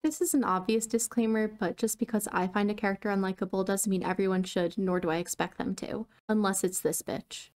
This is an obvious disclaimer, but just because I find a character unlikable doesn't mean everyone should, nor do I expect them to. Unless it's this bitch.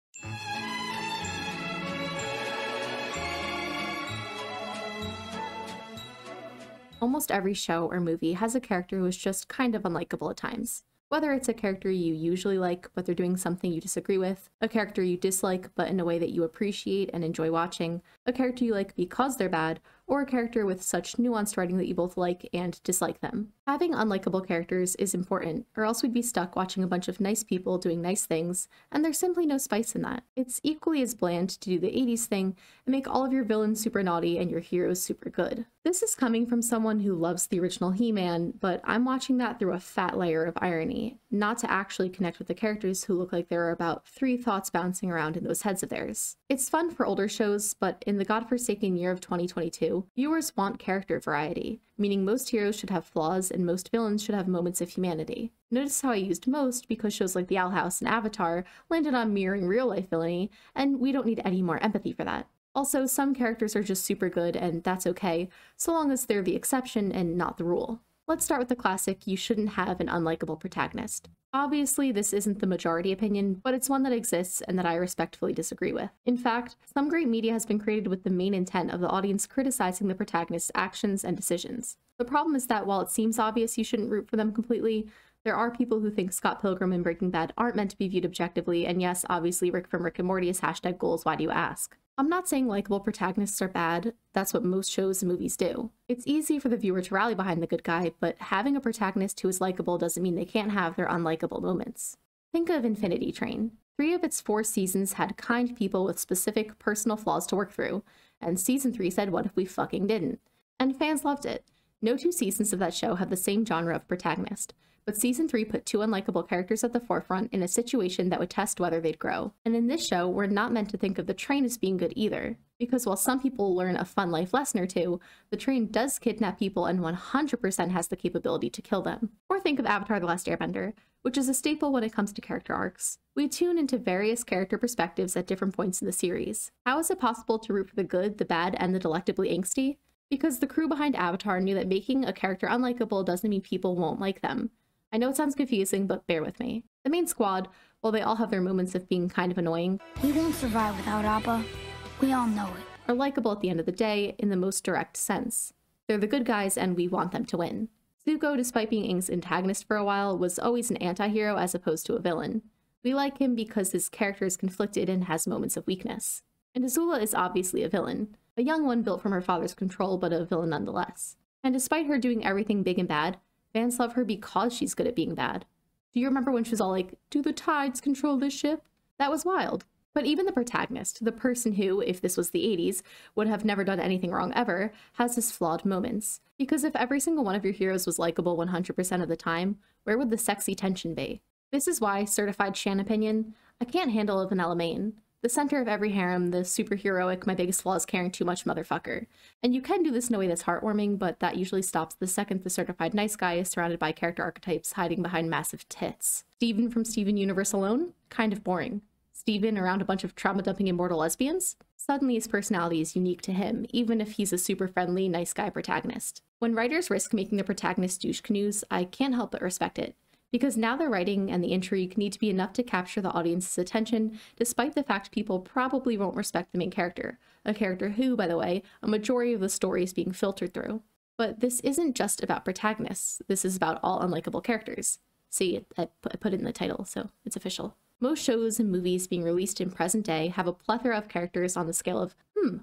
Almost every show or movie has a character who is just kind of unlikable at times. Whether it's a character you usually like, but they're doing something you disagree with, a character you dislike, but in a way that you appreciate and enjoy watching, a character you like because they're bad, or a character with such nuanced writing that you both like and dislike them. Having unlikable characters is important, or else we'd be stuck watching a bunch of nice people doing nice things, and there's simply no spice in that. It's equally as bland to do the 80s thing and make all of your villains super naughty and your heroes super good. This is coming from someone who loves the original He-Man, but I'm watching that through a fat layer of irony, not to actually connect with the characters who look like there are about 3 thoughts bouncing around in those heads of theirs. It's fun for older shows, but in the godforsaken year of 2022, viewers want character variety, meaning most heroes should have flaws and most villains should have moments of humanity. Notice how I used most because shows like The Owl House and Avatar landed on mirroring real-life villainy, and we don't need any more empathy for that. Also, some characters are just super good, and that's okay, so long as they're the exception and not the rule. Let's start with the classic, you shouldn't have an unlikable protagonist. Obviously, this isn't the majority opinion, but it's one that exists and that I respectfully disagree with. In fact, some great media has been created with the main intent of the audience criticizing the protagonist's actions and decisions. The problem is that while it seems obvious you shouldn't root for them completely, there are people who think Scott Pilgrim and Breaking Bad aren't meant to be viewed objectively, and yes, obviously Rick from Rick and Morty is #goals, why do you ask? I'm not saying likable protagonists are bad, that's what most shows and movies do. It's easy for the viewer to rally behind the good guy, but having a protagonist who is likable doesn't mean they can't have their unlikable moments. Think of Infinity Train. 3 of its 4 seasons had kind people with specific personal flaws to work through, and season 3 said what if we fucking didn't? And fans loved it. No 2 seasons of that show have the same genre of protagonist, but season 3 put 2 unlikable characters at the forefront in a situation that would test whether they'd grow. And in this show, we're not meant to think of the train as being good either, because while some people learn a fun life lesson or two, the train does kidnap people and 100% has the capability to kill them. Or think of Avatar: The Last Airbender, which is a staple when it comes to character arcs. We tune into various character perspectives at different points in the series. How is it possible to root for the good, the bad, and the delectably angsty? Because the crew behind Avatar knew that making a character unlikable doesn't mean people won't like them. I know it sounds confusing, but bear with me. The main squad, while they all have their moments of being kind of annoying, we won't survive without Appa. We all know it. Are likable at the end of the day in the most direct sense. They're the good guys and we want them to win. Zuko, despite being Aang's antagonist for a while, was always an anti-hero as opposed to a villain. We like him because his character is conflicted and has moments of weakness. And Azula is obviously a villain. A young one built from her father's control, but a villain nonetheless. And despite her doing everything big and bad, fans love her because she's good at being bad. Do you remember when she was all like, "Do the tides control this ship?" That was wild. But even the protagonist, the person who, if this was the 80s, would have never done anything wrong ever, has his flawed moments. Because if every single one of your heroes was likable 100% of the time, where would the sexy tension be? This is why, certified Shan opinion, I can't handle a vanilla main. The center of every harem, the superheroic, my biggest flaw is caring too much motherfucker. And you can do this in a way that's heartwarming, but that usually stops the second the certified nice guy is surrounded by character archetypes hiding behind massive tits. Steven from Steven Universe alone? Kind of boring. Steven around a bunch of trauma-dumping immortal lesbians? Suddenly his personality is unique to him, even if he's a super friendly, nice guy protagonist. When writers risk making the protagonist douche canoes, I can't help but respect it. Because now the writing and the intrigue need to be enough to capture the audience's attention, despite the fact people probably won't respect the main character, a character who, by the way, a majority of the story is being filtered through. But this isn't just about protagonists, this is about all unlikable characters. See, I put it in the title, so it's official. Most shows and movies being released in present day have a plethora of characters on the scale of,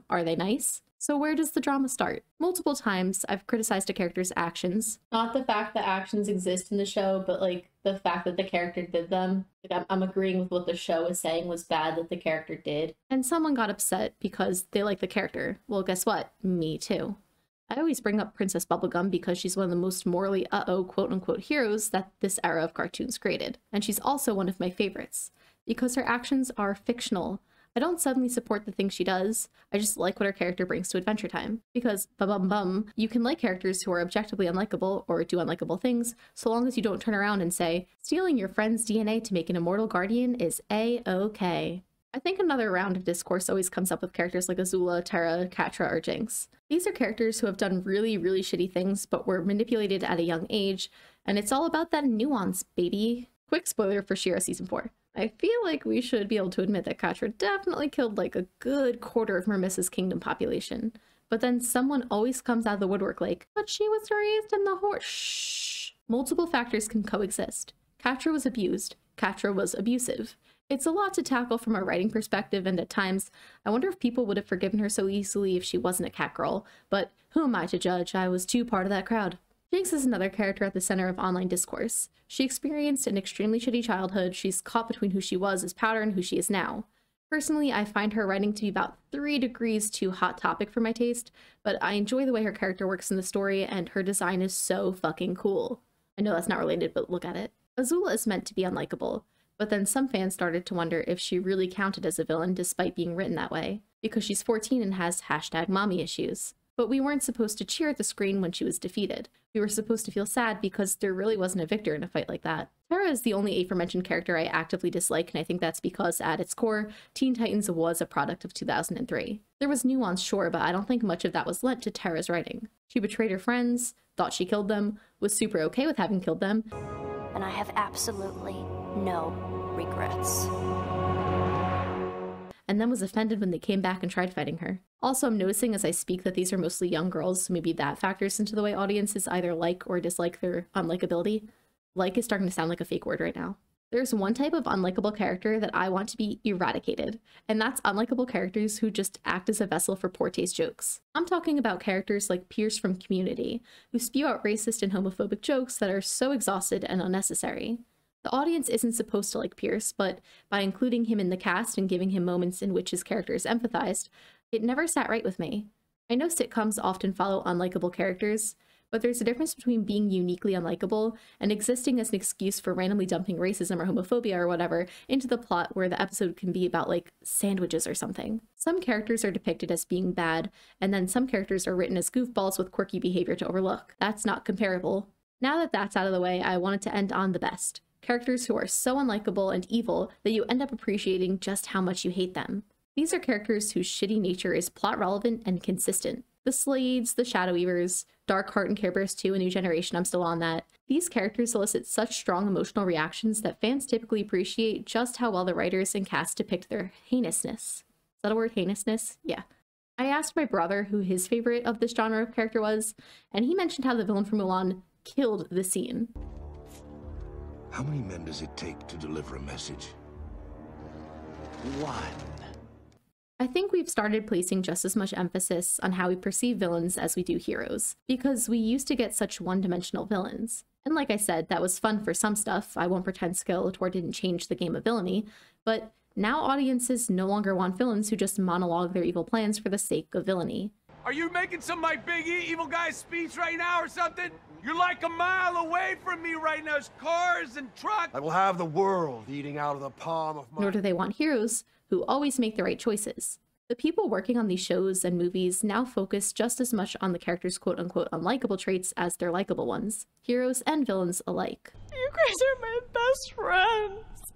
are they nice? So where does the drama start? Multiple times, I've criticized a character's actions. Not the fact that actions exist in the show, but like the fact that the character did them. Like I'm agreeing with what the show is saying was bad that the character did. And someone got upset because they like the character. Well, guess what? Me too. I always bring up Princess Bubblegum because she's one of the most morally quote-unquote heroes that this era of cartoons created. And she's also one of my favorites, because her actions are fictional. I don't suddenly support the things she does, I just like what her character brings to Adventure Time. Because, you can like characters who are objectively unlikable or do unlikable things, so long as you don't turn around and say, stealing your friend's DNA to make an immortal guardian is A-okay. I think another round of discourse always comes up with characters like Azula, Terra, Catra, or Jinx. These are characters who have done really, really shitty things, but were manipulated at a young age, and it's all about that nuance, baby. Quick spoiler for She-Ra Season 4. I feel like we should be able to admit that Catra definitely killed like a good quarter of Mermissa's kingdom population. But then someone always comes out of the woodwork like, but she was raised in the horse. Shh. Multiple factors can coexist. Catra was abused. Catra was abusive. It's a lot to tackle from a writing perspective, and at times, I wonder if people would have forgiven her so easily if she wasn't a cat girl. But who am I to judge? I was too part of that crowd. Jinx is another character at the center of online discourse. She experienced an extremely shitty childhood. She's caught between who she was as Powder and who she is now. Personally, I find her writing to be about 3 degrees too hot topic for my taste, but I enjoy the way her character works in the story, and her design is so fucking cool. I know that's not related, but look at it. Azula is meant to be unlikable, but then some fans started to wonder if she really counted as a villain despite being written that way, because she's 14 and has #mommy issues. But we weren't supposed to cheer at the screen when she was defeated. We were supposed to feel sad because there really wasn't a victor in a fight like that. Terra is the only aforementioned character I actively dislike, and I think that's because, at its core, Teen Titans was a product of 2003. There was nuance, sure, but I don't think much of that was lent to Terra's writing. She betrayed her friends, thought she killed them, was super okay with having killed them, and I have absolutely no regrets. And then was offended when they came back and tried fighting her. Also, I'm noticing as I speak that these are mostly young girls, so maybe that factors into the way audiences either like or dislike their unlikability. Like is starting to sound like a fake word right now. There's one type of unlikable character that I want to be eradicated, and that's unlikable characters who just act as a vessel for poor taste jokes. I'm talking about characters like Pierce from Community, who spew out racist and homophobic jokes that are so exhausted and unnecessary. The audience isn't supposed to like Pierce, but by including him in the cast and giving him moments in which his character is empathized, it never sat right with me. I know sitcoms often follow unlikable characters, but there's a difference between being uniquely unlikable and existing as an excuse for randomly dumping racism or homophobia or whatever into the plot where the episode can be about, like, sandwiches or something. Some characters are depicted as being bad, and then some characters are written as goofballs with quirky behavior to overlook. That's not comparable. Now that that's out of the way, I wanted to end on the best. Characters who are so unlikable and evil that you end up appreciating just how much you hate them. These are characters whose shitty nature is plot relevant and consistent. The Slades, the Shadow Weavers, Darkheart and Care Bears 2, A New Generation, I'm still on that. These characters elicit such strong emotional reactions that fans typically appreciate just how well the writers and cast depict their heinousness. Is that a word, heinousness? Yeah. I asked my brother who his favorite of this genre of character was, and he mentioned how the villain from Mulan killed the scene. How many men does it take to deliver a message? One. I think we've started placing just as much emphasis on how we perceive villains as we do heroes, because we used to get such one-dimensional villains. And like I said, that was fun for some stuff. I won't pretend Skeletor didn't change the game of villainy, but now audiences no longer want villains who just monologue their evil plans for the sake of villainy. Are you making some like big evil guy speech right now or something? You're like a mile away from me right now. There's cars and trucks. I will have the world eating out of the palm of my... Nor do they want heroes who always make the right choices. The people working on these shows and movies now focus just as much on the characters' quote-unquote unlikable traits as their likable ones, heroes and villains alike. You guys are my best friends.